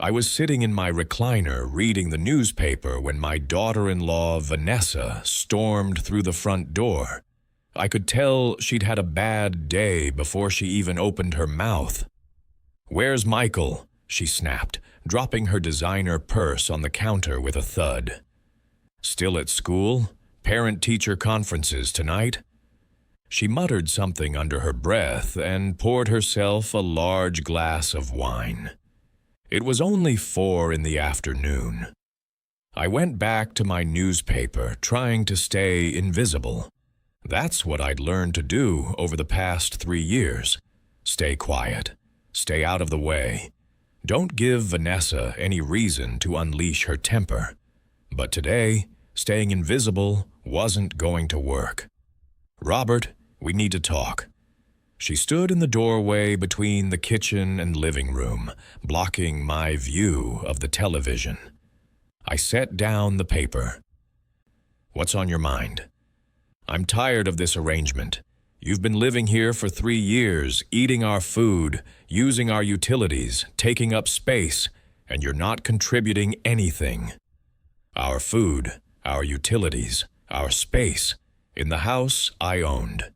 I was sitting in my recliner reading the newspaper when my daughter-in-law, Vanessa, stormed through the front door. I could tell she'd had a bad day before she even opened her mouth. "Where's Michael?" she snapped, dropping her designer purse on the counter with a thud. "Still at school? Parent-teacher conferences tonight?" She muttered something under her breath and poured herself a large glass of wine. It was only 4 in the afternoon. I went back to my newspaper, trying to stay invisible. That's what I'd learned to do over the past 3 years. Stay quiet. Stay out of the way. Don't give Vanessa any reason to unleash her temper. But today, staying invisible wasn't going to work. "Robert, we need to talk." She stood in the doorway between the kitchen and living room, blocking my view of the television. I set down the paper. "What's on your mind?" "I'm tired of this arrangement. You've been living here for 3 years, eating our food, using our utilities, taking up space, and you're not contributing anything. Our food, our utilities, our space, in the house I owned.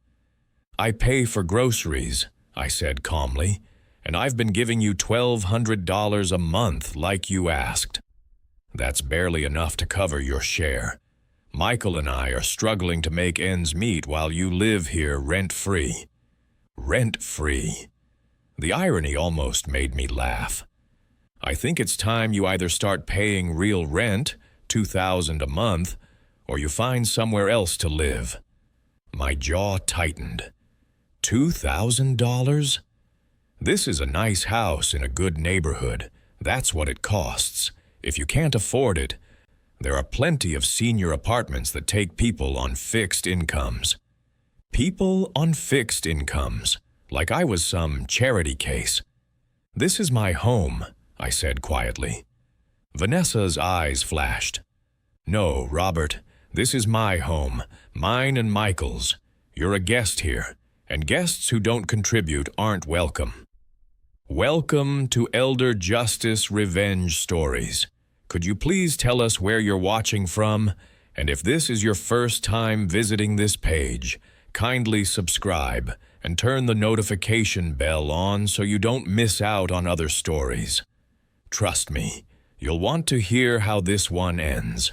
I pay for groceries," I said calmly, "and I've been giving you $1,200 a month like you asked. That's barely enough to cover your share. Michael and I are struggling to make ends meet while you live here rent-free." Rent-free. The irony almost made me laugh. "I think it's time you either start paying real rent, $2,000 a month, or you find somewhere else to live." My jaw tightened. $2,000? This is a nice house in a good neighborhood. That's what it costs. If you can't afford it, there are plenty of senior apartments that take people on fixed incomes. People on fixed incomes, like I was some charity case. "This is my home," I said quietly. Vanessa's eyes flashed. "No, Robert, this is my home, mine and Michael's. You're a guest here, and guests who don't contribute aren't welcome." Welcome to Elder Justice Revenge Stories. Could you please tell us where you're watching from? And if this is your first time visiting this page, kindly subscribe and turn the notification bell on so you don't miss out on other stories. Trust me, you'll want to hear how this one ends.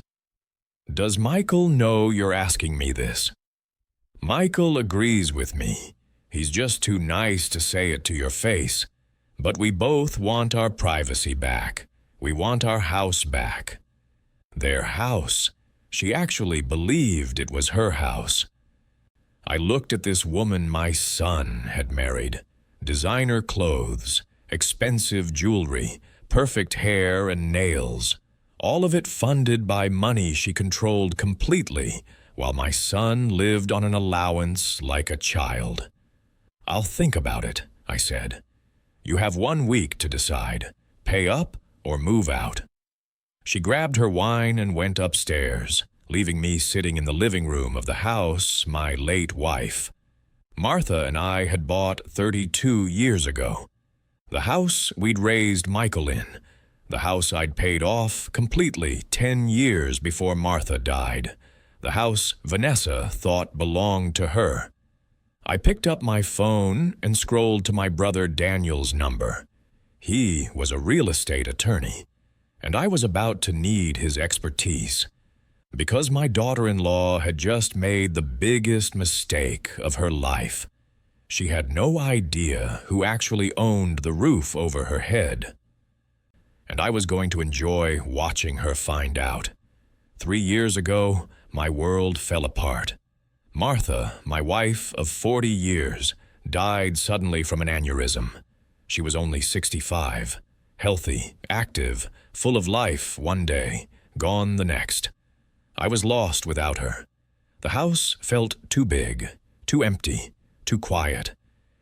Does Michael know you're asking me this? Michael agrees with me. He's just too nice to say it to your face. But we both want our privacy back. We want our house back. Their house. She actually believed it was her house. I looked at this woman my son had married. Designer clothes, expensive jewelry, perfect hair and nails. All of it funded by money she controlled completely, while my son lived on an allowance like a child. "I'll think about it," I said. "You have 1 week to decide. Pay up or move out." She grabbed her wine and went upstairs, leaving me sitting in the living room of the house my late wife. Martha and I had bought 32 years ago. The house we'd raised Michael in. The house I'd paid off completely 10 years before Martha died. The house Vanessa thought belonged to her. I picked up my phone and scrolled to my brother Daniel's number. He was a real estate attorney, and I was about to need his expertise. Because my daughter-in-law had just made the biggest mistake of her life. She had no idea who actually owned the roof over her head. And I was going to enjoy watching her find out. 3 years ago, my world fell apart. Martha, my wife of 40 years, died suddenly from an aneurysm. She was only 65, healthy, active, full of life one day, gone the next. I was lost without her. The house felt too big, too empty, too quiet.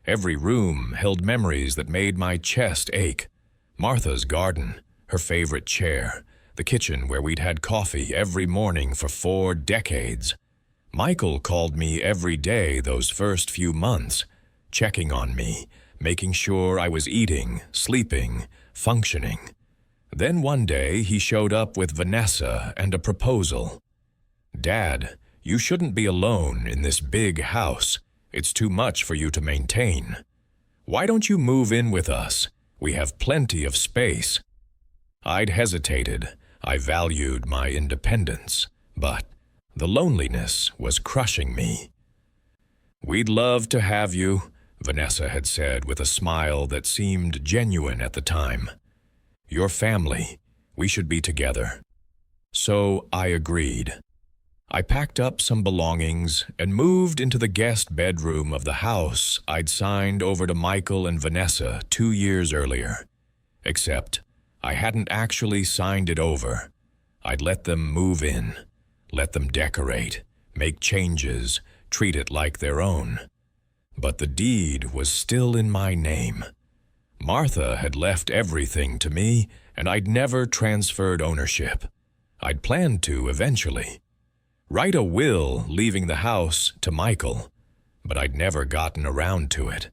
Every room held memories that made my chest ache. Martha's garden, her favorite chair, the kitchen where we'd had coffee every morning for 4 decades. Michael called me every day those first few months, checking on me, making sure I was eating, sleeping, functioning. Then one day he showed up with Vanessa and a proposal. "Dad, you shouldn't be alone in this big house. It's too much for you to maintain. Why don't you move in with us? We have plenty of space." I'd hesitated. I valued my independence, but the loneliness was crushing me. "We'd love to have you," Vanessa had said with a smile that seemed genuine at the time. "Your family. We should be together." So I agreed. I packed up some belongings and moved into the guest bedroom of the house I'd signed over to Michael and Vanessa 2 years earlier. Except I hadn't actually signed it over. I'd let them move in, let them decorate, make changes, treat it like their own. But the deed was still in my name. Martha had left everything to me, and I'd never transferred ownership. I'd planned to eventually. Write a will leaving the house to Michael, but I'd never gotten around to it.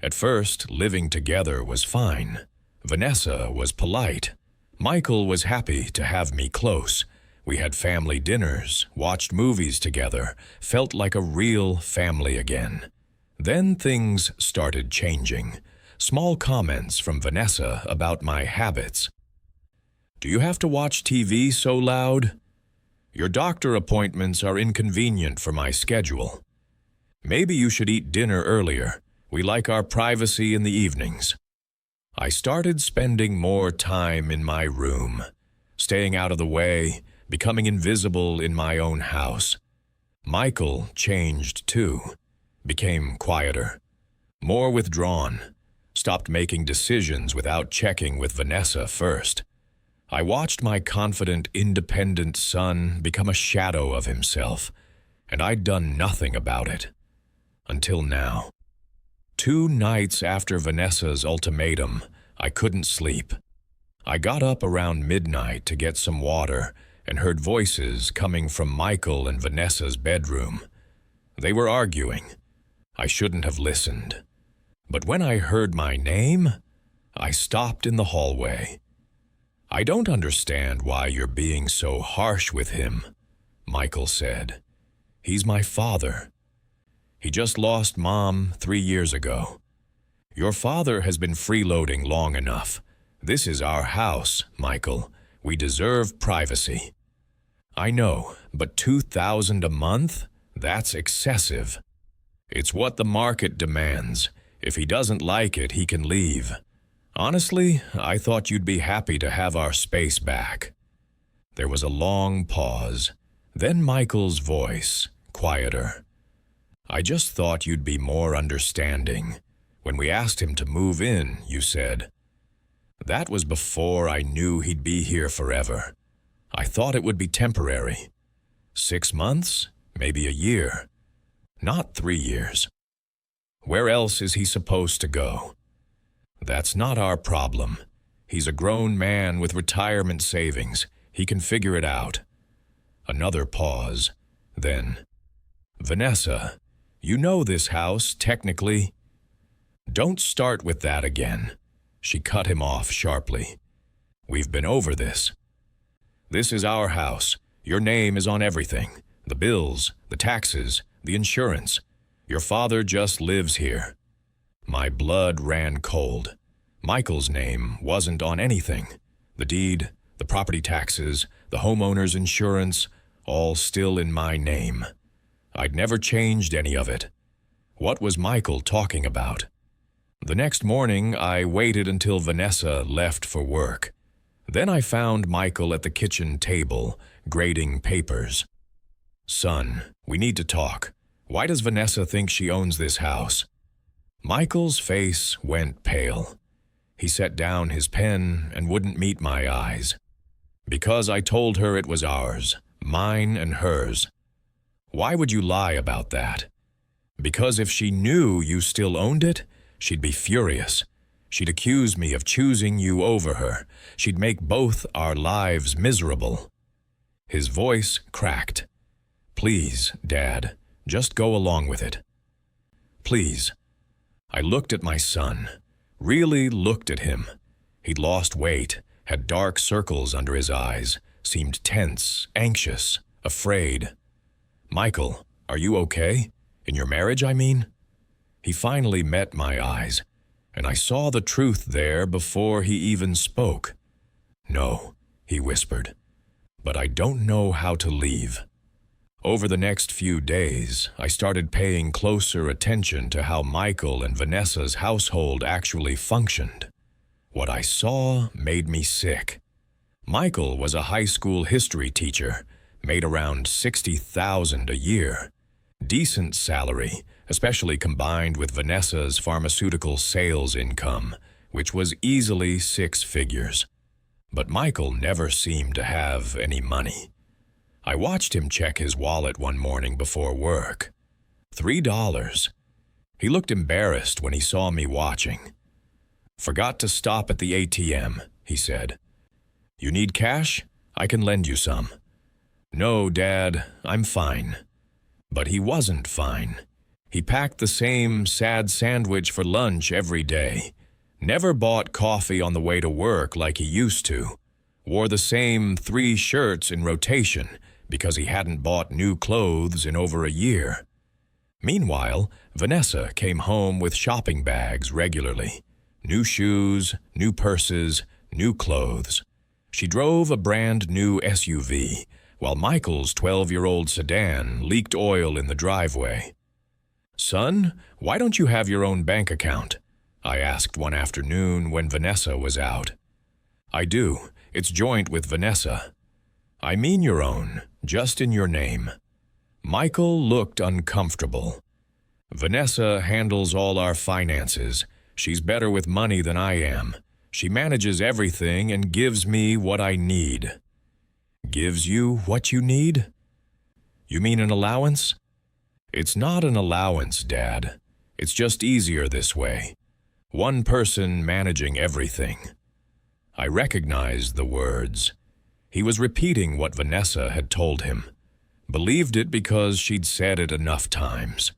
At first, living together was fine. Vanessa was polite. Michael was happy to have me close. We had family dinners, watched movies together, felt like a real family again. Then things started changing. Small comments from Vanessa about my habits. "Do you have to watch TV so loud? Your doctor appointments are inconvenient for my schedule. Maybe you should eat dinner earlier. We like our privacy in the evenings." I started spending more time in my room, staying out of the way, becoming invisible in my own house. Michael changed too, became quieter, more withdrawn, stopped making decisions without checking with Vanessa first. I watched my confident, independent son become a shadow of himself, and I'd done nothing about it. Until now. 2 nights after Vanessa's ultimatum, I couldn't sleep. I got up around midnight to get some water and heard voices coming from Michael and Vanessa's bedroom. They were arguing. I shouldn't have listened. But when I heard my name, I stopped in the hallway. "I don't understand why you're being so harsh with him," Michael said. "He's my father. He just lost Mom 3 years ago. Your father has been freeloading long enough. This is our house, Michael. We deserve privacy." "I know, but $2,000 a month? That's excessive." "It's what the market demands. If he doesn't like it, he can leave. Honestly, I thought you'd be happy to have our space back." There was a long pause. Then Michael's voice, quieter. "I just thought you'd be more understanding. When we asked him to move in, you said. That was before I knew he'd be here forever. I thought it would be temporary. 6 months, maybe a year. Not 3 years. Where else is he supposed to go? That's not our problem. He's a grown man with retirement savings. He can figure it out." Another pause. Then, "Vanessa, you know this house, technically." "Don't start with that again." She cut him off sharply. "We've been over this. This is our house. Your name is on everything. The bills, the taxes, the insurance. Your father just lives here." My blood ran cold. Michael's name wasn't on anything. The deed, the property taxes, the homeowner's insurance, all still in my name. I'd never changed any of it. What was Michael talking about? The next morning, I waited until Vanessa left for work. Then I found Michael at the kitchen table, grading papers. "Son, we need to talk. Why does Vanessa think she owns this house?" Michael's face went pale. He set down his pen and wouldn't meet my eyes. "Because I told her it was ours, mine and hers." "Why would you lie about that?" "Because if she knew you still owned it, she'd be furious. She'd accuse me of choosing you over her. She'd make both our lives miserable." His voice cracked. "Please, Dad, just go along with it. Please." I looked at my son, really looked at him. He'd lost weight, had dark circles under his eyes, seemed tense, anxious, afraid. "Michael, are you okay? In your marriage, I mean?" He finally met my eyes, and I saw the truth there before he even spoke. "No," he whispered, "but I don't know how to leave." Over the next few days, I started paying closer attention to how Michael and Vanessa's household actually functioned. What I saw made me sick. Michael was a high school history teacher, made around $60,000 a year. Decent salary, especially combined with Vanessa's pharmaceutical sales income, which was easily 6 figures. But Michael never seemed to have any money. I watched him check his wallet one morning before work. $3. He looked embarrassed when he saw me watching. "Forgot to stop at the ATM," he said. "You need cash? I can lend you some." "No, Dad, I'm fine." But he wasn't fine. He packed the same sad sandwich for lunch every day, never bought coffee on the way to work like he used to, wore the same 3 shirts in rotation because he hadn't bought new clothes in over a year. Meanwhile, Vanessa came home with shopping bags regularly. New shoes, new purses, new clothes. She drove a brand new SUV, while Michael's 12-year-old sedan leaked oil in the driveway. "Son, why don't you have your own bank account?" I asked one afternoon when Vanessa was out. "I do. It's joint with Vanessa." "I mean your own, just in your name." Michael looked uncomfortable. "Vanessa handles all our finances. She's better with money than I am. She manages everything and gives me what I need." "Gives you what you need?" "You mean an allowance?" "It's not an allowance, Dad. It's just easier this way. One person managing everything." I recognized the words. He was repeating what Vanessa had told him. Believed it because she'd said it enough times.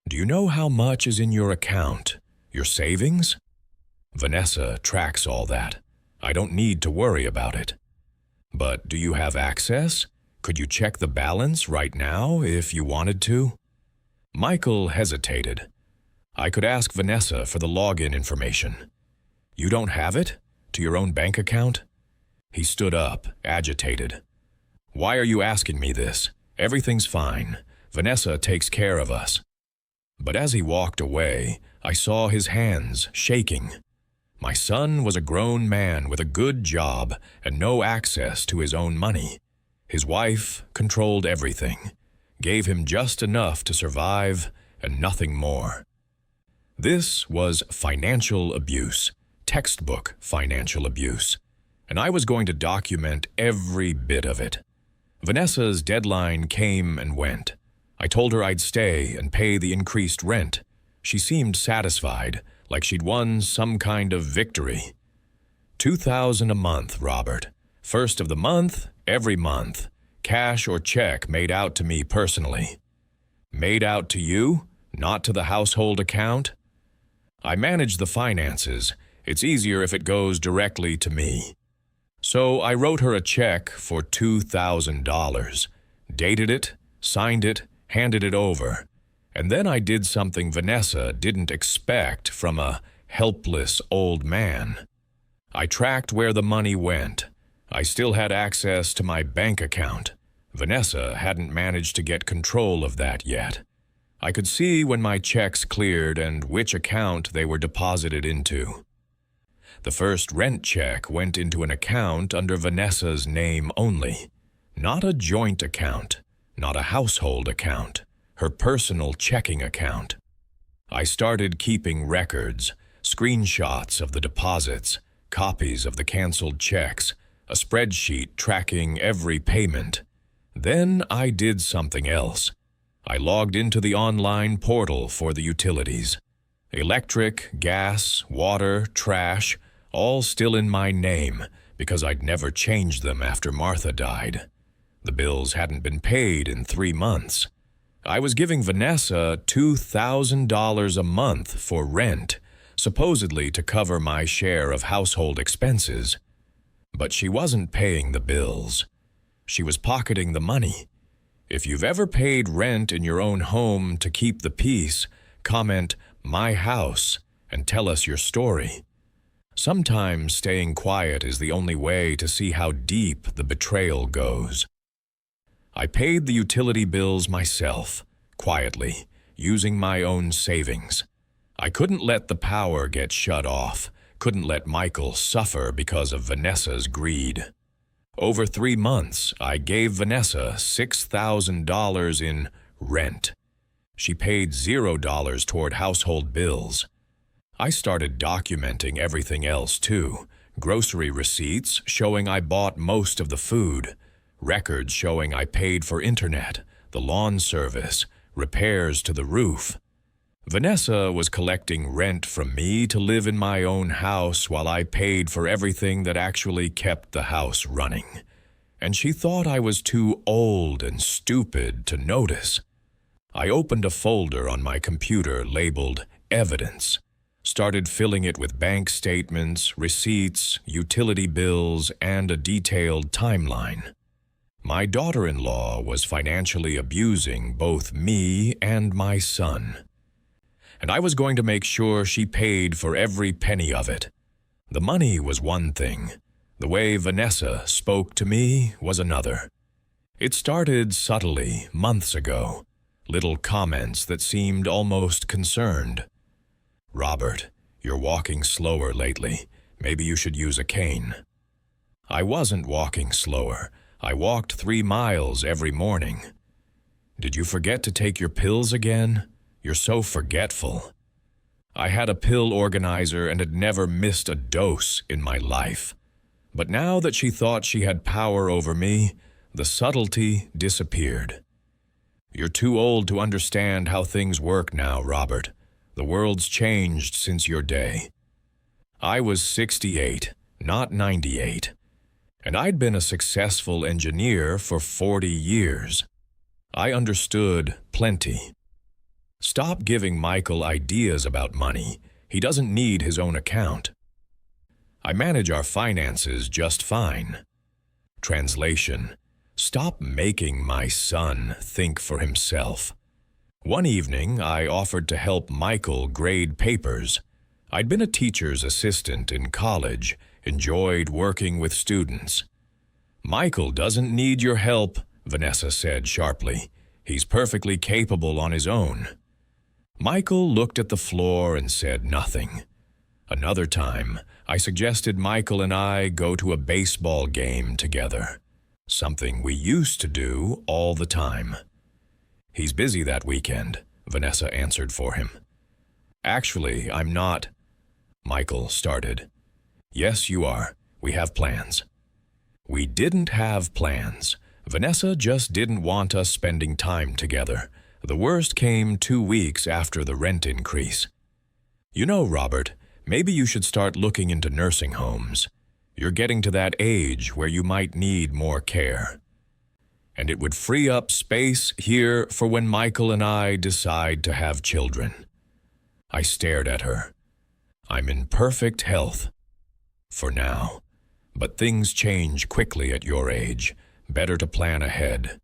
"Do you know how much is in your account? Your savings?" "Vanessa tracks all that. I don't need to worry about it." "But do you have access? Could you check the balance right now if you wanted to?" Michael hesitated. "I could ask Vanessa for the login information." "You don't have it? To your own bank account?" He stood up, agitated. "Why are you asking me this? Everything's fine. Vanessa takes care of us." But as he walked away, I saw his hands shaking. My son was a grown man with a good job and no access to his own money. His wife controlled everything, gave him just enough to survive and nothing more. This was financial abuse, textbook financial abuse, and I was going to document every bit of it. Vanessa's deadline came and went. I told her I'd stay and pay the increased rent. She seemed satisfied, like she'd won some kind of victory. $2,000 a month, Robert. First of the month, every month. Cash or check made out to me personally. Made out to you, not to the household account? I manage the finances. It's easier if it goes directly to me. So I wrote her a check for $2,000, dated it, signed it, handed it over. And then I did something Vanessa didn't expect from a helpless old man. I tracked where the money went. I still had access to my bank account. Vanessa hadn't managed to get control of that yet. I could see when my checks cleared and which account they were deposited into. The first rent check went into an account under Vanessa's name only. Not a joint account, not a household account, her personal checking account. I started keeping records, screenshots of the deposits, copies of the canceled checks, a spreadsheet tracking every payment. Then I did something else. I logged into the online portal for the utilities. Electric, gas, water, trash, all still in my name because I'd never changed them after Martha died. The bills hadn't been paid in 3 months. I was giving Vanessa $2,000 a month for rent, supposedly to cover my share of household expenses. But she wasn't paying the bills. She was pocketing the money. If you've ever paid rent in your own home to keep the peace, comment "my house" and tell us your story. Sometimes staying quiet is the only way to see how deep the betrayal goes. I paid the utility bills myself, quietly, using my own savings. I couldn't let the power get shut off, couldn't let Michael suffer because of Vanessa's greed. Over 3 months, I gave Vanessa $6,000 in rent. She paid $0 toward household bills. I started documenting everything else too. Grocery receipts showing I bought most of the food. Records showing I paid for internet, the lawn service, repairs to the roof. Vanessa was collecting rent from me to live in my own house while I paid for everything that actually kept the house running. And she thought I was too old and stupid to notice. I opened a folder on my computer labeled Evidence, started filling it with bank statements, receipts, utility bills, and a detailed timeline. My daughter-in-law was financially abusing both me and my son. And I was going to make sure she paid for every penny of it. The money was one thing. The way Vanessa spoke to me was another. It started subtly, months ago. Little comments that seemed almost concerned. "Robert, you're walking slower lately. Maybe you should use a cane." I wasn't walking slower. I walked 3 miles every morning. "Did you forget to take your pills again? You're so forgetful." I had a pill organizer and had never missed a dose in my life. But now that she thought she had power over me, the subtlety disappeared. "You're too old to understand how things work now, Robert. The world's changed since your day." I was 68, not 98. And I'd been a successful engineer for 40 years. I understood plenty. Stop giving Michael ideas about money. He doesn't need his own account. I manage our finances just fine. Translation: stop making my son think for himself. One evening, I offered to help Michael grade papers. I'd been a teacher's assistant in college, enjoyed working with students. "Michael doesn't need your help," Vanessa said sharply. "He's perfectly capable on his own." Michael looked at the floor and said nothing. Another time, I suggested Michael and I go to a baseball game together, something we used to do all the time. "He's busy that weekend," Vanessa answered for him. "Actually, I'm not," Michael started. "Yes, you are. We have plans." We didn't have plans. Vanessa just didn't want us spending time together. The worst came 2 weeks after the rent increase. "You know, Robert, maybe you should start looking into nursing homes. You're getting to that age where you might need more care. And it would free up space here for when Michael and I decide to have children." I stared at her. "I'm in perfect health. For now. But things change quickly at your age. Better to plan ahead."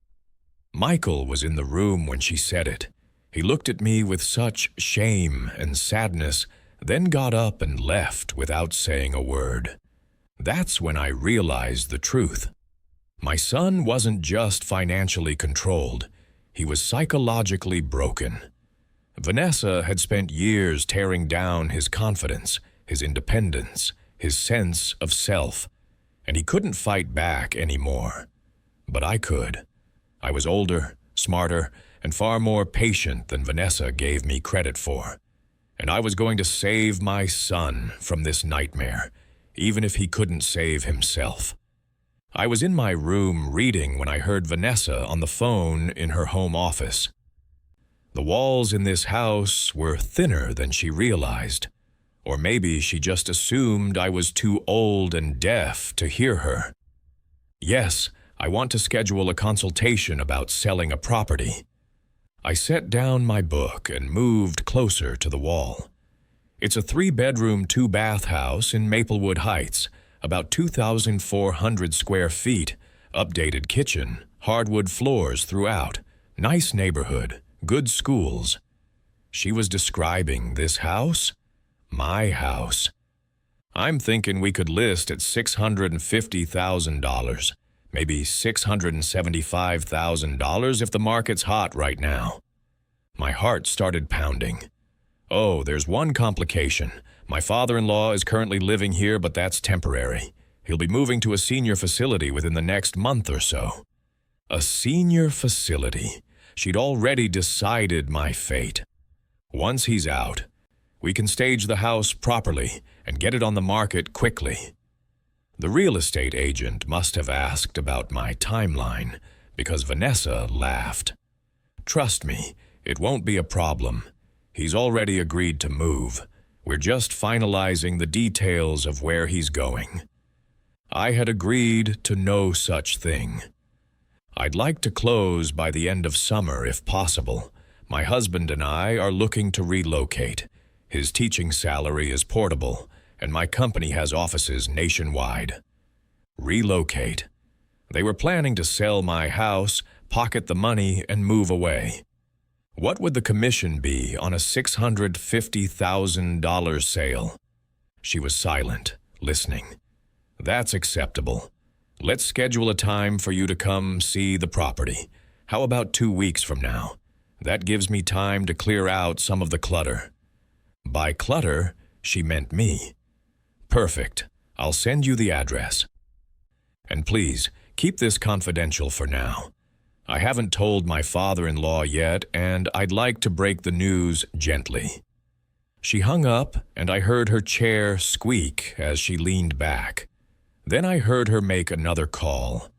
Michael was in the room when she said it. He looked at me with such shame and sadness, then got up and left without saying a word. That's when I realized the truth. My son wasn't just financially controlled. He was psychologically broken. Vanessa had spent years tearing down his confidence, his independence, his sense of self, and he couldn't fight back anymore. But I could. I was older, smarter, and far more patient than Vanessa gave me credit for. And I was going to save my son from this nightmare, even if he couldn't save himself. I was in my room reading when I heard Vanessa on the phone in her home office. The walls in this house were thinner than she realized. Or maybe she just assumed I was too old and deaf to hear her. "Yes, I want to schedule a consultation about selling a property." I set down my book and moved closer to the wall. It's a 3-bedroom, 2-bath house in Maplewood Heights, about 2,400 square feet, updated kitchen, hardwood floors throughout, nice neighborhood, good schools. She was describing this house? My house. I'm thinking we could list at $650,000, maybe $675,000 if the market's hot right now. My heart started pounding. Oh, there's one complication. My father-in-law is currently living here, but that's temporary. He'll be moving to a senior facility within the next month or so. A senior facility. She'd already decided my fate. Once he's out, we can stage the house properly and get it on the market quickly. The real estate agent must have asked about my timeline because Vanessa laughed. Trust me, it won't be a problem. He's already agreed to move. We're just finalizing the details of where he's going. I had agreed to no such thing. I'd like to close by the end of summer if possible. My husband and I are looking to relocate. His teaching salary is portable, and my company has offices nationwide. Relocate. They were planning to sell my house, pocket the money, and move away. What would the commission be on a $650,000 sale? She was silent, listening. That's acceptable. Let's schedule a time for you to come see the property. How about 2 weeks from now? That gives me time to clear out some of the clutter. By clutter, she meant me. Perfect. I'll send you the address. And please, keep this confidential for now. I haven't told my father-in-law yet, and I'd like to break the news gently. She hung up, and I heard her chair squeak as she leaned back. Then I heard her make another call.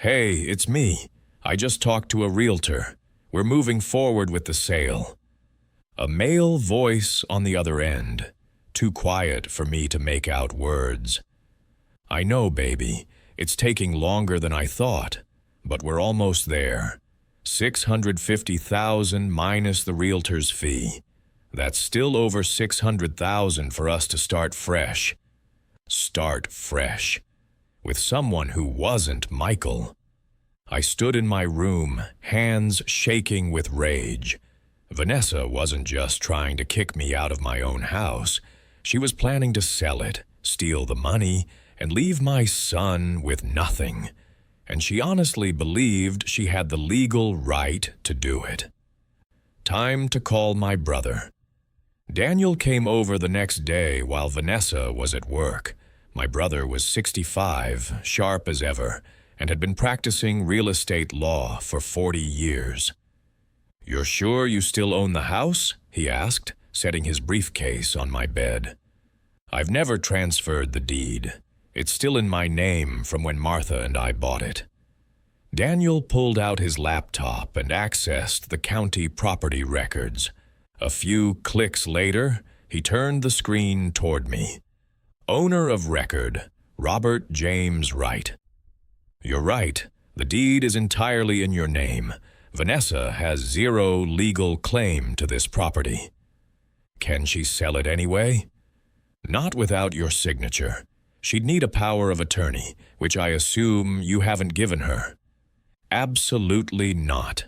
Hey, it's me. I just talked to a realtor. We're moving forward with the sale. A male voice on the other end, too quiet for me to make out words. I know, baby, it's taking longer than I thought, but we're almost there. $650,000 minus the realtor's fee. That's still over $600,000 for us to start fresh. Start fresh. With someone who wasn't Michael. I stood in my room, hands shaking with rage. Vanessa wasn't just trying to kick me out of my own house. She was planning to sell it, steal the money, and leave my son with nothing. And she honestly believed she had the legal right to do it. Time to call my brother. Daniel came over the next day while Vanessa was at work. My brother was 65, sharp as ever, and had been practicing real estate law for 40 years. "You're sure you still own the house?" he asked, setting his briefcase on my bed. "I've never transferred the deed. It's still in my name from when Martha and I bought it." Daniel pulled out his laptop and accessed the county property records. A few clicks later, he turned the screen toward me. Owner of record, Robert James Wright. "You're right. The deed is entirely in your name. Vanessa has zero legal claim to this property." "Can she sell it anyway?" "Not without your signature. She'd need a power of attorney, which I assume you haven't given her." "Absolutely not."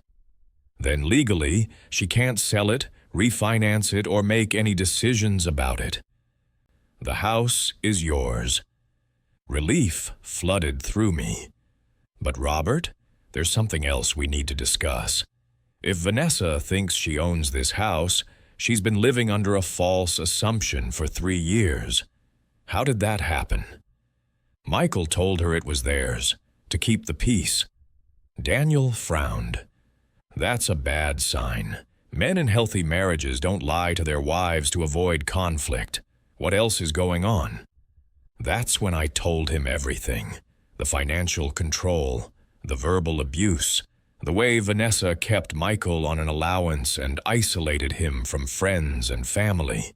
"Then legally, she can't sell it, refinance it, or make any decisions about it. The house is yours." Relief flooded through me. "But Robert, there's something else we need to discuss. If Vanessa thinks she owns this house, she's been living under a false assumption for 3 years. How did that happen?" "Michael told her it was theirs, to keep the peace." Daniel frowned. "That's a bad sign. Men in healthy marriages don't lie to their wives to avoid conflict. What else is going on?" That's when I told him everything. The financial control, the verbal abuse, the way Vanessa kept Michael on an allowance and isolated him from friends and family.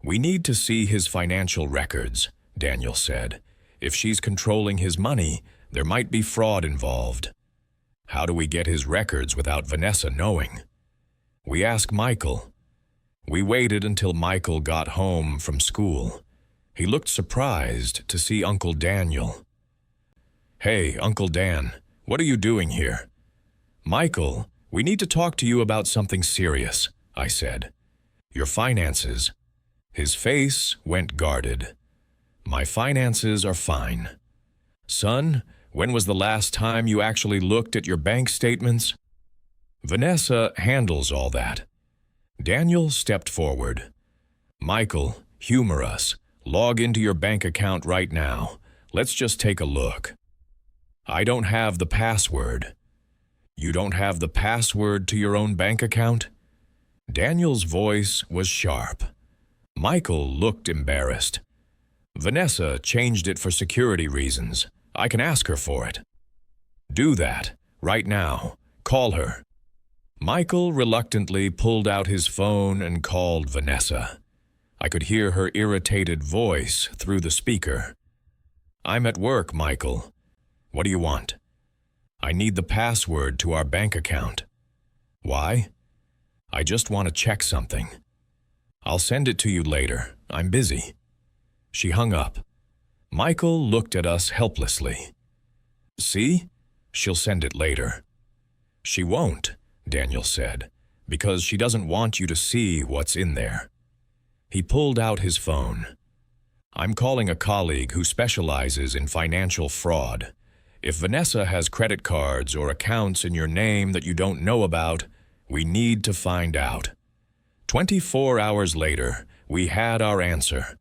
"We need to see his financial records," Daniel said. "If she's controlling his money, there might be fraud involved." "How do we get his records without Vanessa knowing?" "We ask Michael." We waited until Michael got home from school. He looked surprised to see Uncle Daniel. "Hey, Uncle Dan, what are you doing here?" "Michael, we need to talk to you about something serious," I said. "Your finances." His face went guarded. "My finances are fine." "Son, when was the last time you actually looked at your bank statements?" "Vanessa handles all that." Daniel stepped forward. "Michael, humor us. Log into your bank account right now. Let's just take a look." "I don't have the password." "You don't have the password to your own bank account?" Daniel's voice was sharp. Michael looked embarrassed. "Vanessa changed it for security reasons. I can ask her for it." "Do that, right now. Call her." Michael reluctantly pulled out his phone and called Vanessa. I could hear her irritated voice through the speaker. "I'm at work, Michael. What do you want?" "I need the password to our bank account." "Why?" "I just want to check something." "I'll send it to you later. I'm busy." She hung up. Michael looked at us helplessly. "See? She'll send it later." "She won't," Daniel said, "because she doesn't want you to see what's in there." He pulled out his phone. "I'm calling a colleague who specializes in financial fraud. If Vanessa has credit cards or accounts in your name that you don't know about, we need to find out." 24 hours later, we had our answer.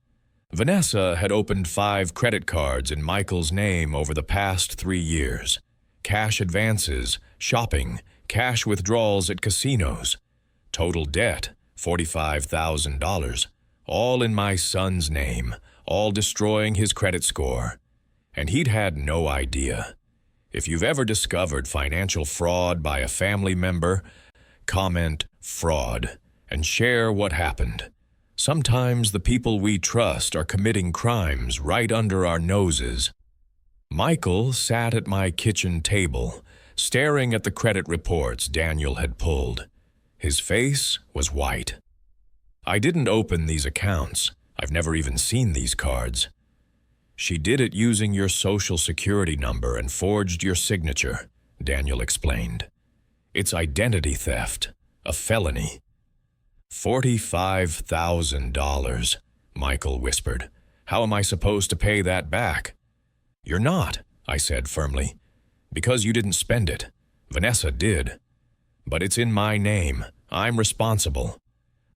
Vanessa had opened 5 credit cards in Michael's name over the past 3 years. Cash advances, shopping, cash withdrawals at casinos. Total debt, $45,000. All in my son's name, all destroying his credit score. And he'd had no idea. If you've ever discovered financial fraud by a family member, comment "fraud" and share what happened. Sometimes the people we trust are committing crimes right under our noses. Michael sat at my kitchen table, staring at the credit reports Daniel had pulled. His face was white. "I didn't open these accounts. I've never even seen these cards." "She did it using your social security number and forged your signature," Daniel explained. "It's identity theft, a felony." $45,000, Michael whispered. "How am I supposed to pay that back?" "You're not," I said firmly, "because you didn't spend it. Vanessa did. But it's in my name. I'm responsible."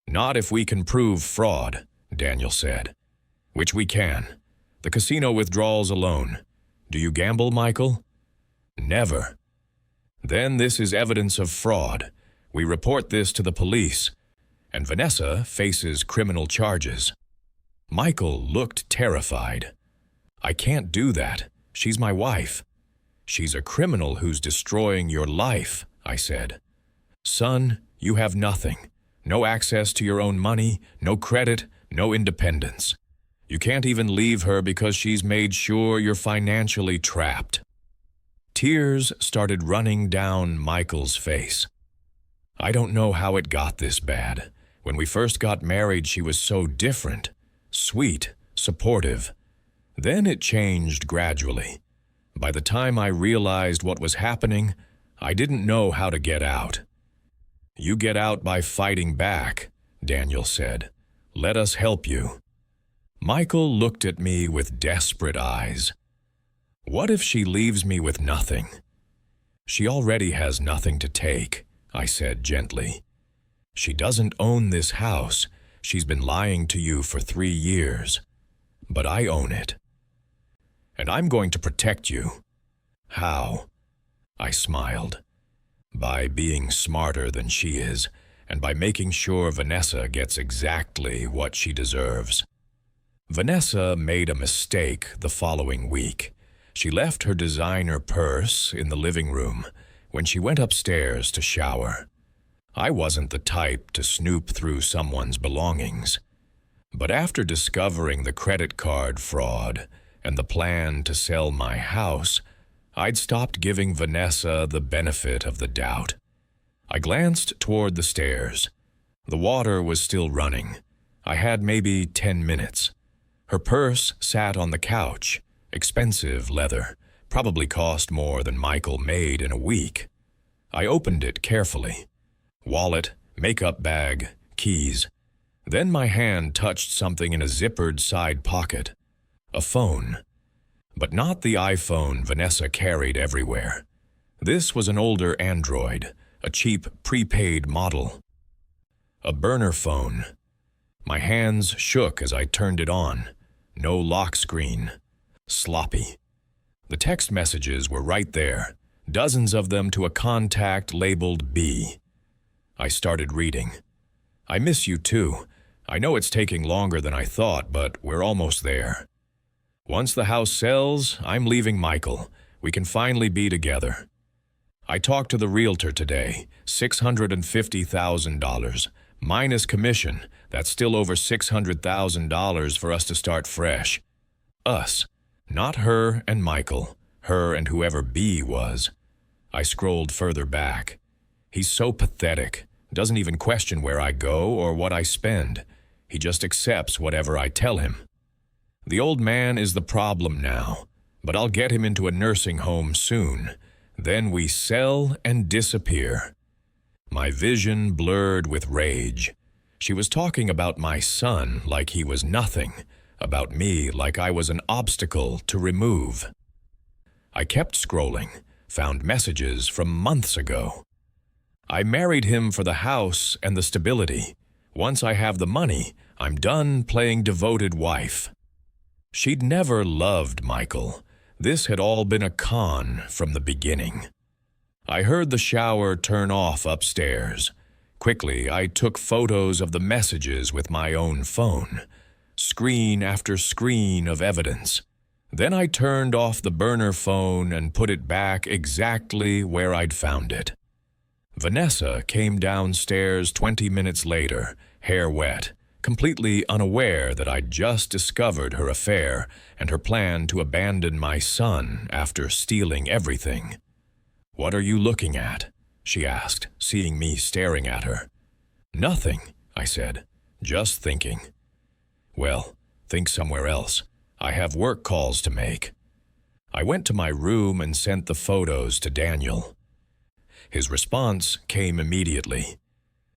"Not if we can prove fraud," Daniel said. "Which we can. The casino withdrawals alone. Do you gamble, Michael?" "Never." "Then this is evidence of fraud. We report this to the police, and Vanessa faces criminal charges." Michael looked terrified. "I can't do that. She's my wife." "She's a criminal who's destroying your life," I said. "Son, you have nothing. No access to your own money, no credit, no independence. You can't even leave her because she's made sure you're financially trapped." Tears started running down Michael's face. "I don't know how it got this bad. When we first got married, she was so different, sweet, supportive. Then it changed gradually. By the time I realized what was happening, I didn't know how to get out." "You get out by fighting back," Daniel said. "Let us help you." Michael looked at me with desperate eyes. "What if she leaves me with nothing?" "She already has nothing to take," I said gently. "She doesn't own this house. She's been lying to you for 3 years. But I own it. And I'm going to protect you." "How?" I smiled. "By being smarter than she is, and by making sure Vanessa gets exactly what she deserves." Vanessa made a mistake the following week. She left her designer purse in the living room when she went upstairs to shower. I wasn't the type to snoop through someone's belongings. But after discovering the credit card fraud and the plan to sell my house, I'd stopped giving Vanessa the benefit of the doubt. I glanced toward the stairs. The water was still running. I had maybe 10 minutes. Her purse sat on the couch, expensive leather, probably cost more than Michael made in a week. I opened it carefully. Wallet, makeup bag, keys. Then my hand touched something in a zippered side pocket. A phone. But not the iPhone Vanessa carried everywhere. This was an older Android, a cheap prepaid model. A burner phone. My hands shook as I turned it on. No lock screen. Sloppy. The text messages were right there, dozens of them to a contact labeled B. I started reading. I miss you too. I know it's taking longer than I thought, but we're almost there. Once the house sells, I'm leaving Michael. We can finally be together. I talked to the realtor today, $650,000. Minus commission, that's still over $600,000 for us to start fresh. Us, not her and Michael, her and whoever B was. I scrolled further back. He's so pathetic, doesn't even question where I go or what I spend. He just accepts whatever I tell him. The old man is the problem now, but I'll get him into a nursing home soon. Then we sell and disappear. My vision blurred with rage. She was talking about my son like he was nothing, about me like I was an obstacle to remove. I kept scrolling, found messages from months ago. I married him for the house and the stability. Once I have the money, I'm done playing devoted wife. She'd never loved Michael. This had all been a con from the beginning. I heard the shower turn off upstairs. Quickly, I took photos of the messages with my own phone. Screen after screen of evidence. Then I turned off the burner phone and put it back exactly where I'd found it. Vanessa came downstairs 20 minutes later, hair wet, completely unaware that I'd just discovered her affair and her plan to abandon my son after stealing everything. "What are you looking at?" she asked, seeing me staring at her. "Nothing," I said. "Just thinking." "Well, think somewhere else. I have work calls to make." I went to my room and sent the photos to Daniel. His response came immediately.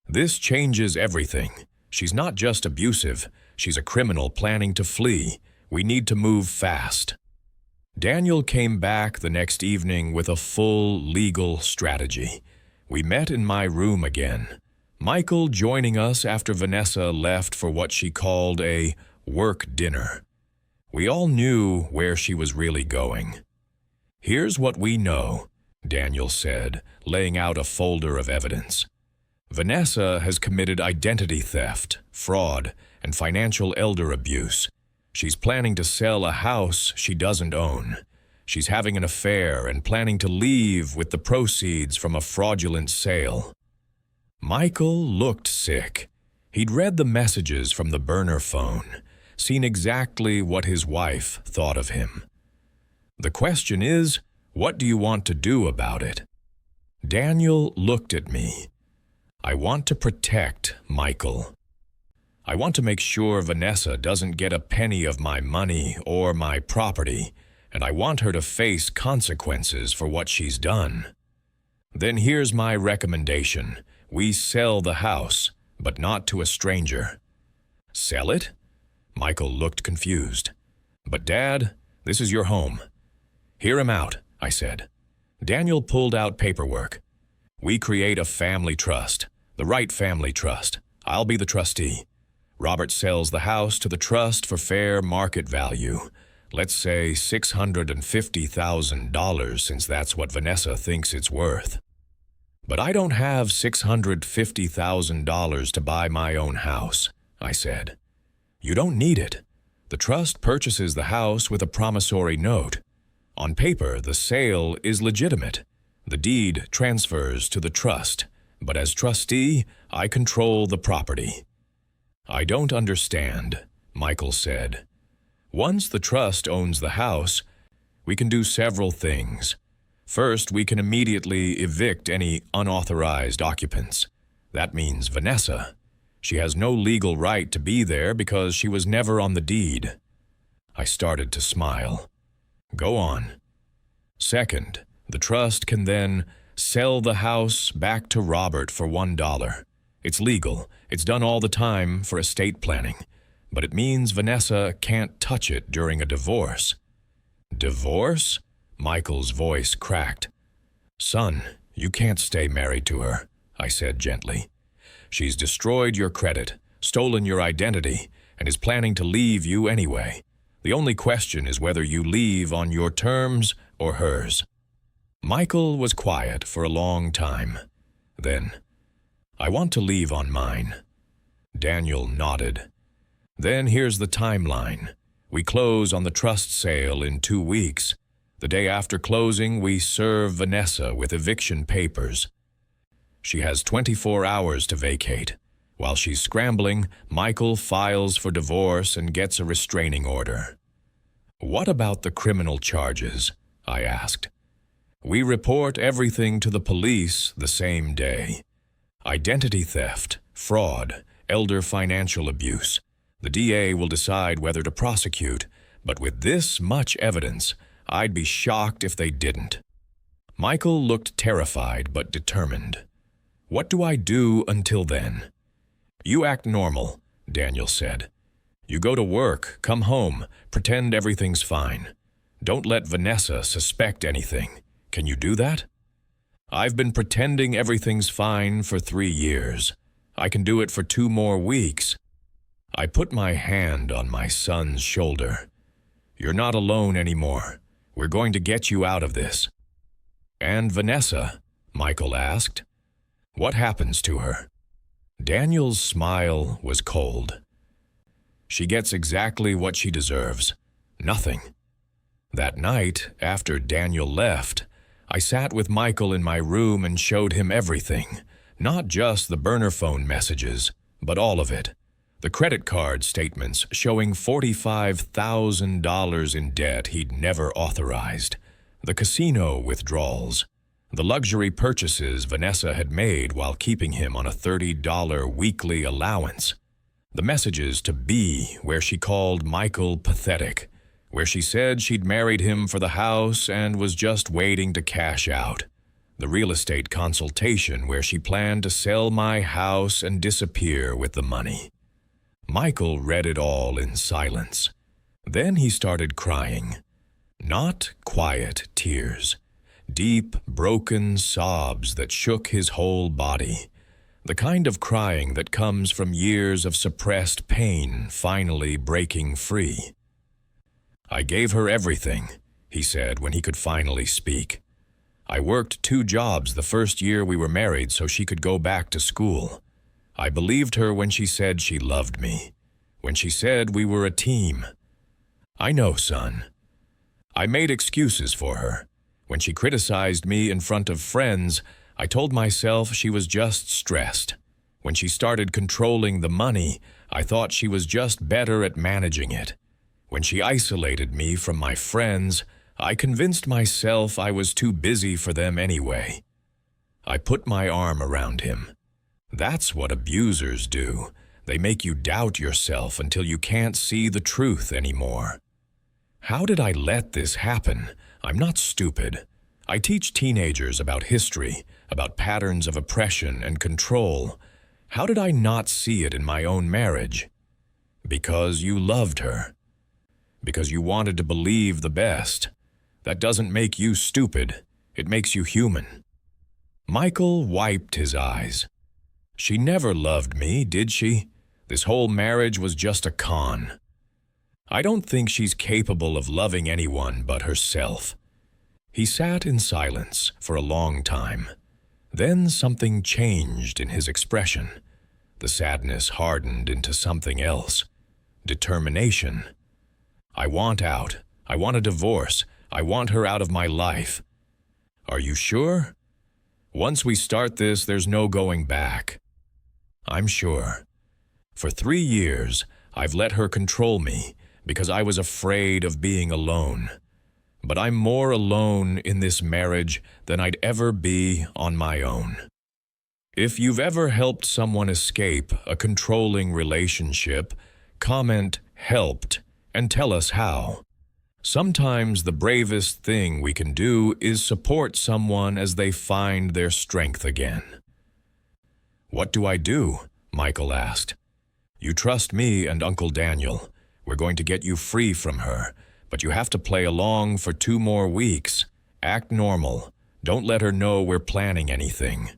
"This changes everything. She's not just abusive. She's a criminal planning to flee. We need to move fast." Daniel came back the next evening with a full legal strategy. We met in my room again, Michael joining us after Vanessa left for what she called a work dinner. We all knew where she was really going. "Here's what we know," Daniel said, laying out a folder of evidence. "Vanessa has committed identity theft, fraud, and financial elder abuse. She's planning to sell a house she doesn't own. She's having an affair and planning to leave with the proceeds from a fraudulent sale." Michael looked sick. He'd read the messages from the burner phone, seen exactly what his wife thought of him. "The question is, what do you want to do about it?" Daniel looked at me. "I want to protect Michael. I want to make sure Vanessa doesn't get a penny of my money or my property, and I want her to face consequences for what she's done. Then here's my recommendation. We sell the house, but not to a stranger." "Sell it?" Michael looked confused. "But Dad, this is your home." "Hear him out," I said. Daniel pulled out paperwork. "We create a family trust, the Wright family trust. I'll be the trustee. Robert sells the house to the trust for fair market value. Let's say $650,000, since that's what Vanessa thinks it's worth. But I don't have $650,000 to buy my own house," I said. "You don't need it. The trust purchases the house with a promissory note. On paper, the sale is legitimate. The deed transfers to the trust, but as trustee, I control the property." "I don't understand," Michael said. "Once the trust owns the house, we can do several things. First, we can immediately evict any unauthorized occupants. That means Vanessa. She has no legal right to be there because she was never on the deed. I started to smile. Go on. Second, the trust can then sell the house back to Robert for $1. It's legal. It's done all the time for estate planning. But it means Vanessa can't touch it during a divorce. Divorce? Michael's voice cracked. Son, you can't stay married to her, I said gently. She's destroyed your credit, stolen your identity, and is planning to leave you anyway. The only question is whether you leave on your terms or hers. Michael was quiet for a long time. Then, I want to leave on mine. Daniel nodded. Then here's the timeline. We close on the trust sale in 2 weeks. The day after closing, we serve Vanessa with eviction papers. She has 24 hours to vacate. While she's scrambling, Michael files for divorce and gets a restraining order. What about the criminal charges? I asked. We report everything to the police the same day. Identity theft, fraud, elder financial abuse. The DA will decide whether to prosecute, but with this much evidence, I'd be shocked if they didn't. Michael looked terrified but determined. What do I do until then? You act normal, Daniel said. You go to work, come home, pretend everything's fine. Don't let Vanessa suspect anything. Can you do that? I've been pretending everything's fine for 3 years. I can do it for 2 more weeks. I put my hand on my son's shoulder. You're not alone anymore. We're going to get you out of this. And Vanessa, Michael asked. What happens to her? Daniel's smile was cold. She gets exactly what she deserves. Nothing. That night, after Daniel left, I sat with Michael in my room and showed him everything. Not just the burner phone messages, but all of it. The credit card statements showing $45,000 in debt he'd never authorized. The casino withdrawals. The luxury purchases Vanessa had made while keeping him on a $30 weekly allowance. The messages to B, where she called Michael pathetic, where she said she'd married him for the house and was just waiting to cash out. The real estate consultation where she planned to sell my house and disappear with the money. Michael read it all in silence. Then he started crying. Not quiet tears. Deep, broken sobs that shook his whole body. The kind of crying that comes from years of suppressed pain finally breaking free. I gave her everything, he said when he could finally speak. I worked 2 jobs the first year we were married so she could go back to school. I believed her when she said she loved me, when she said we were a team. I know, son. I made excuses for her. When she criticized me in front of friends, I told myself she was just stressed. When she started controlling the money, I thought she was just better at managing it. When she isolated me from my friends, I convinced myself I was too busy for them anyway. I put my arm around him. That's what abusers do. They make you doubt yourself until you can't see the truth anymore. How did I let this happen? I'm not stupid. I teach teenagers about history, about patterns of oppression and control. How did I not see it in my own marriage? Because you loved her. Because you wanted to believe the best. That doesn't make you stupid. It makes you human. Michael wiped his eyes. She never loved me, did she? This whole marriage was just a con. I don't think she's capable of loving anyone but herself. He sat in silence for a long time. Then something changed in his expression. The sadness hardened into something else. Determination. I want out. I want a divorce. I want her out of my life. Are you sure? Once we start this, there's no going back. I'm sure. For 3 years, I've let her control me because I was afraid of being alone. But I'm more alone in this marriage than I'd ever be on my own. If you've ever helped someone escape a controlling relationship, comment "helped" and tell us how. Sometimes the bravest thing we can do is support someone as they find their strength again. "What do I do?" Michael asked. "You trust me and Uncle Daniel. We're going to get you free from her, but you have to play along for 2 more weeks. Act normal. Don't let her know we're planning anything."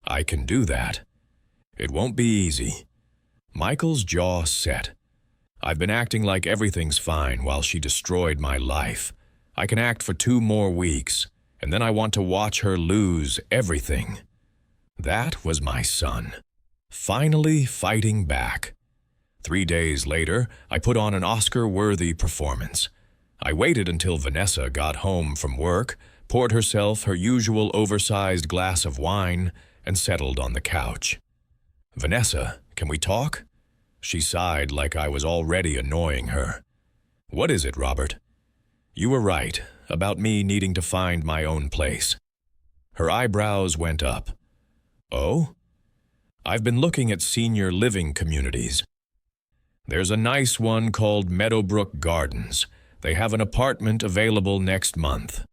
"I can do that." "It won't be easy." Michael's jaw set. "I've been acting like everything's fine while she destroyed my life. I can act for 2 more weeks, and then I want to watch her lose everything." That was my son, finally fighting back. 3 days later, I put on an Oscar-worthy performance. I waited until Vanessa got home from work, poured herself her usual oversized glass of wine, and settled on the couch. "Vanessa, can we talk?" She sighed like I was already annoying her. "What is it, Robert?" "You were right about me needing to find my own place." Her eyebrows went up. "Oh?" "I've been looking at senior living communities. There's a nice one called Meadowbrook Gardens. They have an apartment available next month."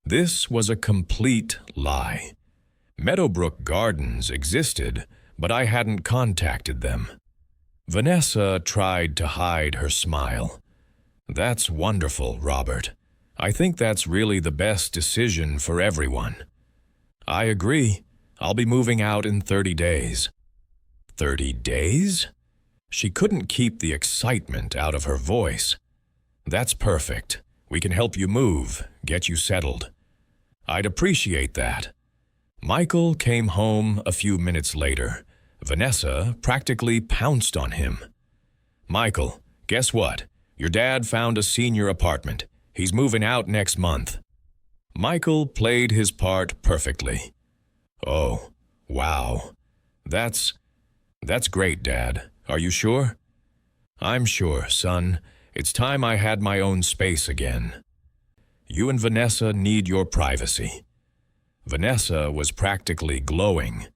This was a complete lie. Meadowbrook Gardens existed, but I hadn't contacted them. Vanessa tried to hide her smile. "That's wonderful, Robert. I think that's really the best decision for everyone." "I agree. I'll be moving out in 30 days. 30 days? She couldn't keep the excitement out of her voice. "That's perfect. We can help you move, get you settled." "I'd appreciate that." Michael came home a few minutes later. Vanessa practically pounced on him. "Michael, guess what? Your dad found a senior apartment. He's moving out next month." Michael played his part perfectly. "Oh, wow. That's great, Dad. Are you sure?" "I'm sure, son. It's time I had my own space again." "You and Vanessa need your privacy." Vanessa was practically glowing.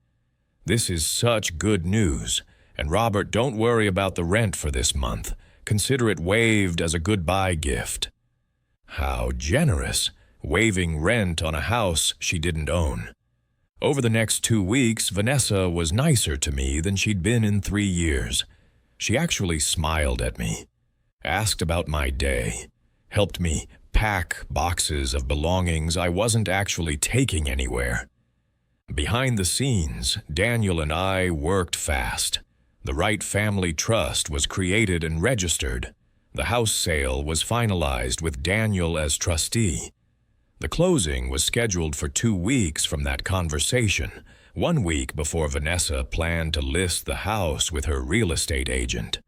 "This is such good news. And Robert, don't worry about the rent for this month. Consider it waived as a goodbye gift." How generous, waiving rent on a house she didn't own. Over the next 2 weeks, Vanessa was nicer to me than she'd been in 3 years. She actually smiled at me, asked about my day, helped me pack boxes of belongings I wasn't actually taking anywhere. Behind the scenes, Daniel and I worked fast. The Wright Family Trust was created and registered. The house sale was finalized with Daniel as trustee. The closing was scheduled for 2 weeks from that conversation, 1 week before Vanessa planned to list the house with her real estate agent.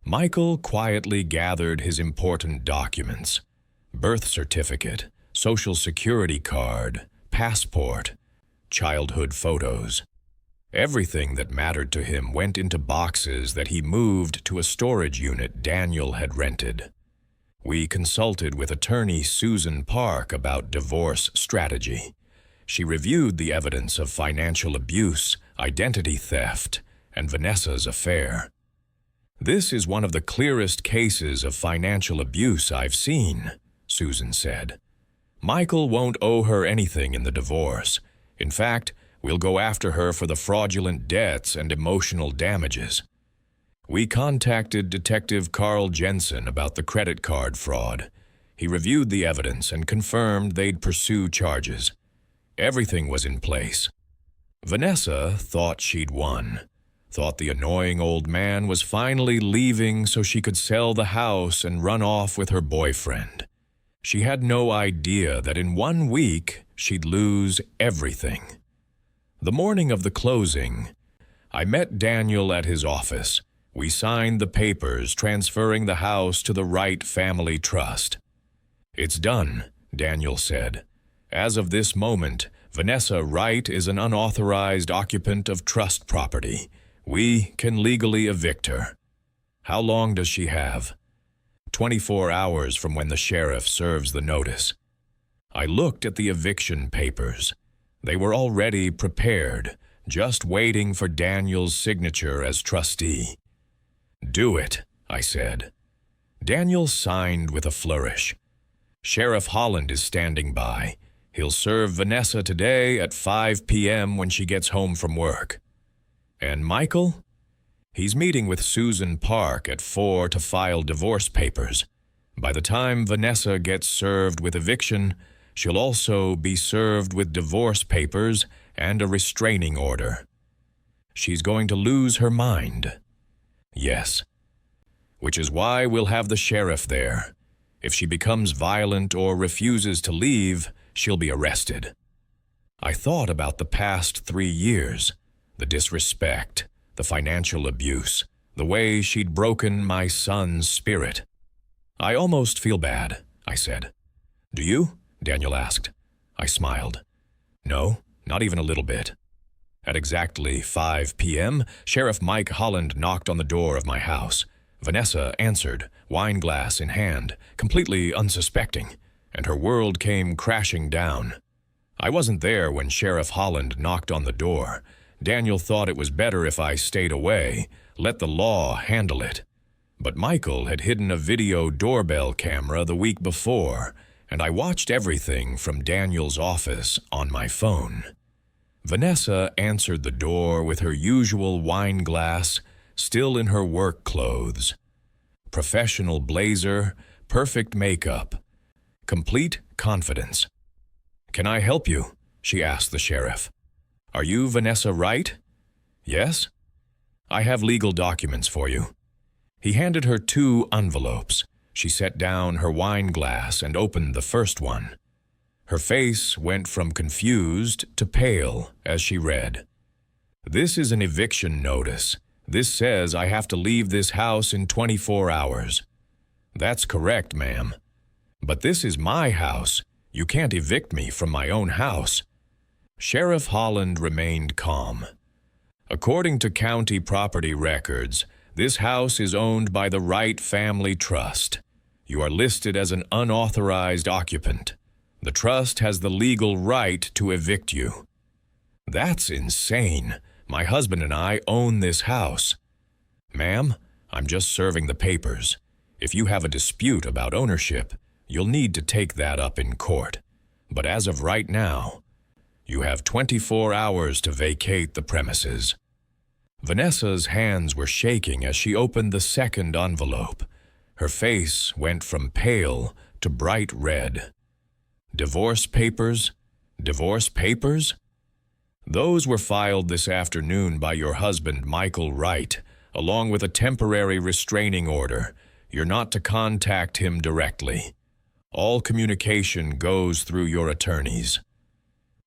Michael quietly gathered his important documents: birth certificate, social security card, passport, childhood photos. Everything that mattered to him went into boxes that he moved to a storage unit Daniel had rented. We consulted with attorney Susan Park about divorce strategy. She reviewed the evidence of financial abuse, identity theft, and Vanessa's affair. "This is one of the clearest cases of financial abuse I've seen," Susan said. "Michael won't owe her anything in the divorce. In fact, we'll go after her for the fraudulent debts and emotional damages." We contacted Detective Carl Jensen about the credit card fraud. He reviewed the evidence and confirmed they'd pursue charges. Everything was in place. Vanessa thought she'd won, thought the annoying old man was finally leaving so she could sell the house and run off with her boyfriend. She had no idea that in 1 week she'd lose everything. The morning of the closing, I met Daniel at his office. We signed the papers transferring the house to the Wright Family Trust. "It's done," Daniel said. "As of this moment, Vanessa Wright is an unauthorized occupant of trust property. We can legally evict her." "How long does she have?" 24 hours from when the sheriff serves the notice." I looked at the eviction papers. They were already prepared, just waiting for Daniel's signature as trustee. "Do it," I said. Daniel signed with a flourish. "Sheriff Holland is standing by. He'll serve Vanessa today at 5 p.m. when she gets home from work." "And Michael?" "He's meeting with Susan Park at 4 to file divorce papers. By the time Vanessa gets served with eviction, she'll also be served with divorce papers and a restraining order." "She's going to lose her mind." "Yes. Which is why we'll have the sheriff there. If she becomes violent or refuses to leave, she'll be arrested." I thought about the past 3 years, the disrespect, the financial abuse, the way she'd broken my son's spirit. "I almost feel bad," I said. "Do you?" Daniel asked. I smiled. "No, not even a little bit." At exactly 5 p.m., Sheriff Mike Holland knocked on the door of my house. Vanessa answered, wineglass in hand, completely unsuspecting, and her world came crashing down. I wasn't there when Sheriff Holland knocked on the door. Daniel thought it was better if I stayed away, let the law handle it. But Michael had hidden a video doorbell camera the week before, and I watched everything from Daniel's office on my phone. Vanessa answered the door with her usual wineglass, still in her work clothes. Professional blazer, perfect makeup, complete confidence. "Can I help you?" she asked the sheriff. "Are you Vanessa Wright?" "Yes." "I have legal documents for you." He handed her 2 envelopes. She set down her wineglass and opened the first one. Her face went from confused to pale as she read. "This is an eviction notice. This says I have to leave this house in 24 hours. "That's correct, ma'am. But this is my house. You can't evict me from my own house." Sheriff Holland remained calm. "According to county property records, this house is owned by the Wright Family Trust. You are listed as an unauthorized occupant. The trust has the legal right to evict you." "That's insane. My husband and I own this house." "Ma'am, I'm just serving the papers. If you have a dispute about ownership, you'll need to take that up in court. But as of right now, you have 24 hours to vacate the premises." Vanessa's hands were shaking as she opened the second envelope. Her face went from pale to bright red. "Divorce papers? Divorce papers?" "Those were filed this afternoon by your husband, Michael Wright, along with a temporary restraining order. You're not to contact him directly. All communication goes through your attorneys."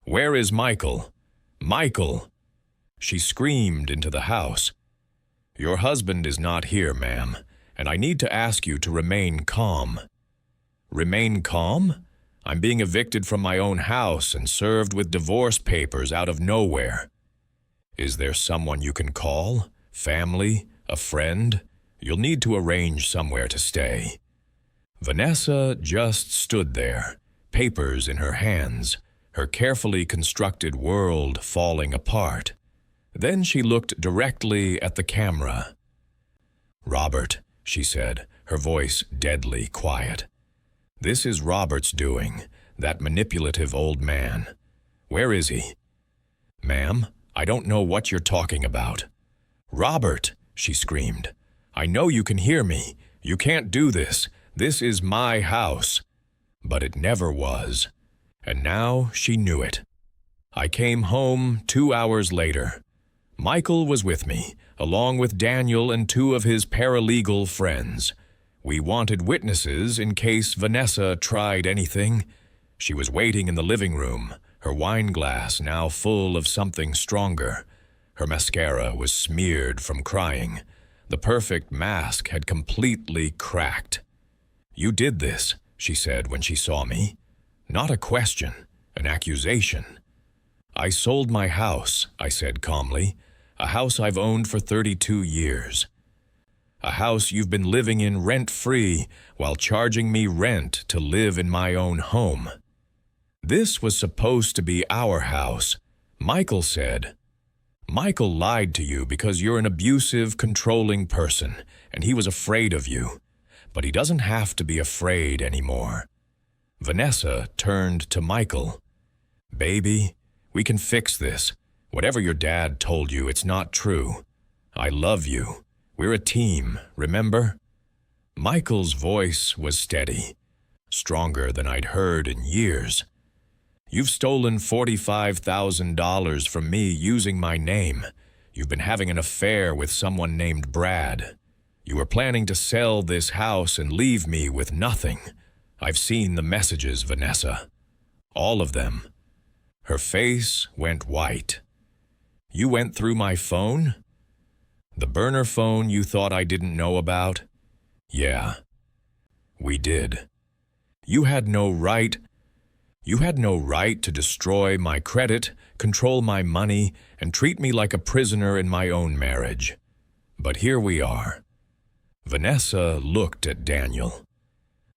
"Where is Michael? Michael!" She screamed into the house. "Your husband is not here, ma'am, and I need to ask you to remain calm." "Remain calm? I'm being evicted from my own house and served with divorce papers out of nowhere." "Is there someone you can call? Family? A friend? You'll need to arrange somewhere to stay." Vanessa just stood there, papers in her hands, her carefully constructed world falling apart. Then she looked directly at the camera. "Robert," she said, her voice deadly quiet. "This is Robert's doing, that manipulative old man. Where is he?" "Ma'am, I don't know what you're talking about." "Robert," she screamed, "I know you can hear me. You can't do this. This is my house." But it never was. And now she knew it. I came home 2 hours later. Michael was with me, along with Daniel and 2 of his paralegal friends. We wanted witnesses in case Vanessa tried anything. She was waiting in the living room, her wineglass now full of something stronger. Her mascara was smeared from crying. The perfect mask had completely cracked. "You did this," she said when she saw me. "Not a question, an accusation." "I sold my house," I said calmly, "a house I've owned for 32 years. A house you've been living in rent-free while charging me rent to live in my own home. This was supposed to be our house," Michael said. "Michael lied to you because you're an abusive, controlling person, and he was afraid of you. but he doesn't have to be afraid anymore. Vanessa turned to Michael. Baby, we can fix this. Whatever your dad told you, it's not true. I love you. We're a team, remember? Michael's voice was steady, stronger than I'd heard in years. You've stolen $45,000 from me using my name. You've been having an affair with someone named Brad. You were planning to sell this house and leave me with nothing. I've seen the messages, Vanessa. All of them. Her face went white. You went through my phone? The burner phone you thought I didn't know about? Yeah, we did. You had no right to destroy my credit, control my money, and treat me like a prisoner in my own marriage. But here we are. Vanessa looked at Daniel.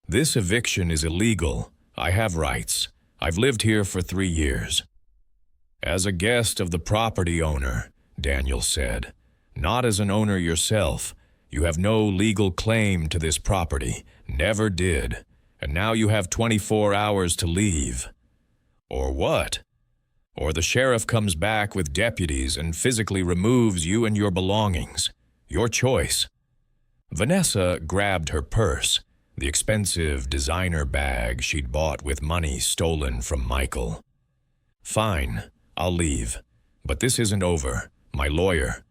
This eviction is illegal. I have rights. I've lived here for 3 years. As a guest of the property owner, Daniel said, not as an owner yourself. You have no legal claim to this property, never did, and now you have 24 hours to leave. Or what? Or the sheriff comes back with deputies and physically removes you and your belongings. Your choice. Vanessa grabbed her purse, the expensive designer bag she'd bought with money stolen from Michael. Fine, I'll leave, but this isn't over. My lawyer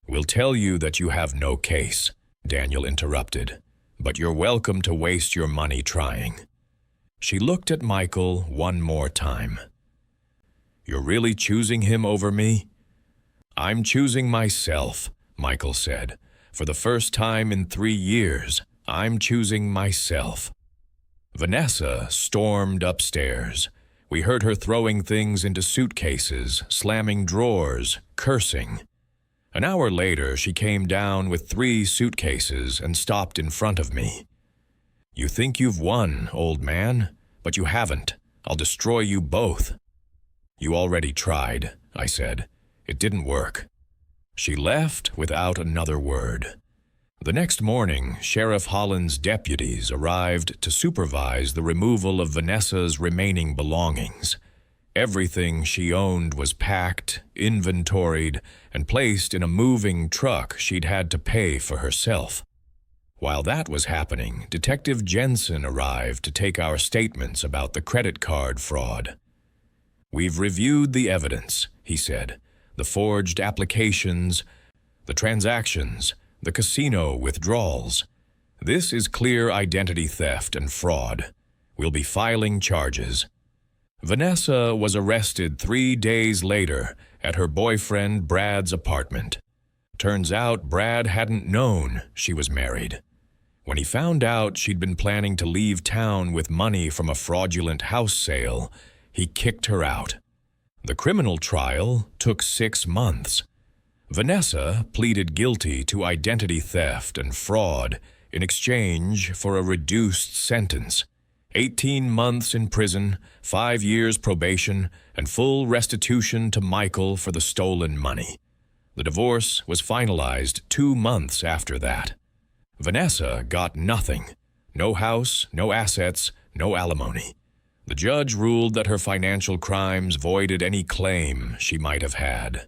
will tell you that you have no case, Daniel interrupted, but you're welcome to waste your money trying. She looked at Michael one more time. You're really choosing him over me? I'm choosing myself, Michael said. For the first time in 3 years, I'm choosing myself. Vanessa stormed upstairs. We heard her throwing things into suitcases, slamming drawers, cursing. An hour later, she came down with 3 suitcases and stopped in front of me. You think you've won, old man, but you haven't. I'll destroy you both. You already tried, I said. It didn't work. She left without another word. The next morning, Sheriff Holland's deputies arrived to supervise the removal of Vanessa's remaining belongings. Everything she owned was packed, inventoried, and placed in a moving truck she'd had to pay for herself. While that was happening, Detective Jensen arrived to take our statements about the credit card fraud. We've reviewed the evidence, he said. The forged applications, the transactions, the casino withdrawals. This is clear identity theft and fraud. We'll be filing charges. Vanessa was arrested 3 days later at her boyfriend Brad's apartment. Turns out Brad hadn't known she was married. When he found out she'd been planning to leave town with money from a fraudulent house sale, he kicked her out. The criminal trial took 6 months. Vanessa pleaded guilty to identity theft and fraud in exchange for a reduced sentence. 18 months in prison, 5 years probation, and full restitution to Michael for the stolen money. The divorce was finalized 2 months after that. Vanessa got nothing. No house, no assets, no alimony. The judge ruled that her financial crimes voided any claim she might have had.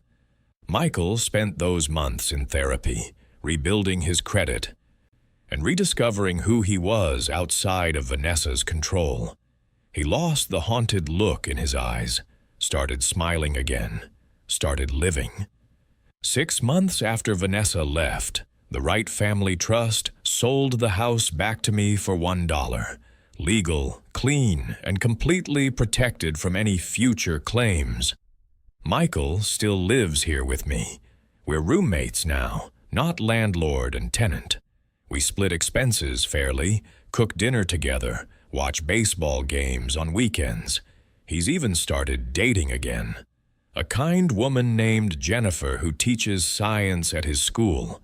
Michael spent those months in therapy, rebuilding his credit, and rediscovering who he was outside of Vanessa's control. He lost the haunted look in his eyes, started smiling again, started living. 6 months after Vanessa left, the Wright Family Trust sold the house back to me for $1. Legal, clean, and completely protected from any future claims. Michael still lives here with me. We're roommates now, not landlord and tenant. We split expenses fairly, cook dinner together, watch baseball games on weekends. He's even started dating again. A kind woman named Jennifer who teaches science at his school.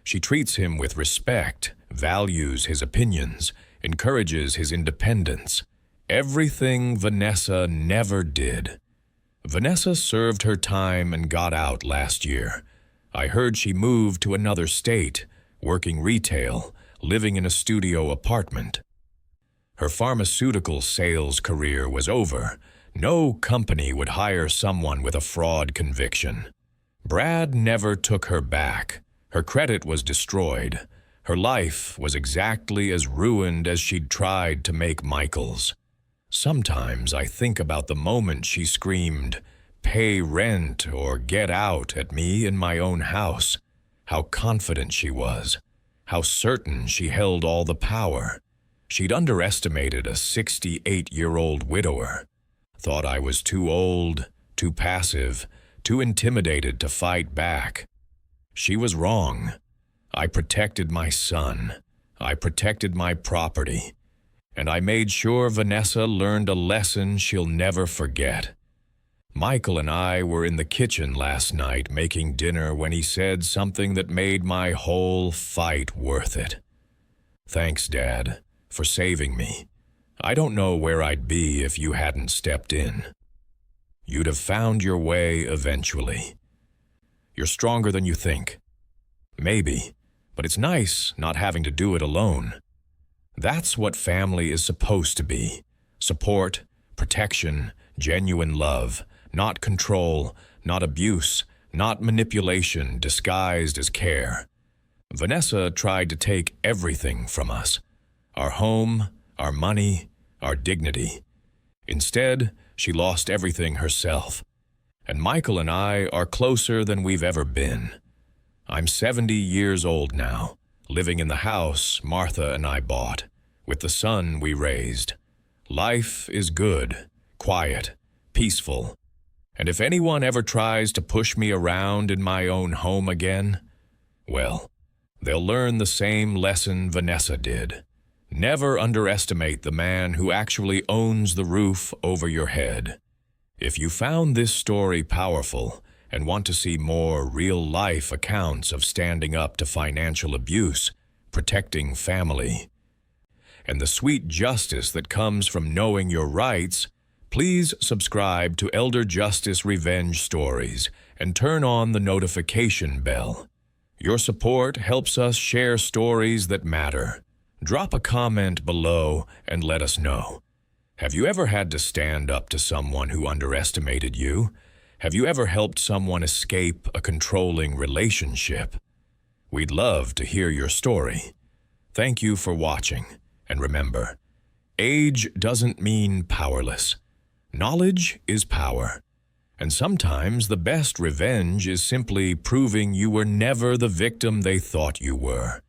She treats him with respect, values his opinions, encourages his independence. Everything Vanessa never did. Vanessa served her time and got out last year. I heard she moved to another state, working retail, living in a studio apartment. Her pharmaceutical sales career was over. No company would hire someone with a fraud conviction. Brad never took her back. Her credit was destroyed. Her life was exactly as ruined as she'd tried to make Michael's. Sometimes I think about the moment she screamed, "Pay rent or get out," at me in my own house. How confident she was. How certain she held all the power. She'd underestimated a 68-year-old widower. Thought I was too old, too passive, too intimidated to fight back. She was wrong. I protected my son. I protected my property. And I made sure Vanessa learned a lesson she'll never forget. Michael and I were in the kitchen last night making dinner when he said something that made my whole fight worth it. "Thanks, Dad, for saving me. I don't know where I'd be if you hadn't stepped in. You'd have found your way eventually. You're stronger than you think. Maybe, but it's nice not having to do it alone. That's what family is supposed to be. Support, protection, genuine love. Not control, not abuse, not manipulation disguised as care. Vanessa tried to take everything from us. Our home, our money, our dignity. Instead, she lost everything herself. And Michael and I are closer than we've ever been. I'm 70 years old now, living in the house Martha and I bought, with the son we raised. Life is good, quiet, peaceful. And if anyone ever tries to push me around in my own home again, well, they'll learn the same lesson Vanessa did. Never underestimate the man who actually owns the roof over your head. If you found this story powerful and want to see more real-life accounts of standing up to financial abuse, protecting family, and the sweet justice that comes from knowing your rights, please subscribe to Elder Justice Revenge Stories and turn on the notification bell. Your support helps us share stories that matter. Drop a comment below and let us know. Have you ever had to stand up to someone who underestimated you? Have you ever helped someone escape a controlling relationship? We'd love to hear your story. Thank you for watching, and remember, age doesn't mean powerless. Knowledge is power, and sometimes the best revenge is simply proving you were never the victim they thought you were.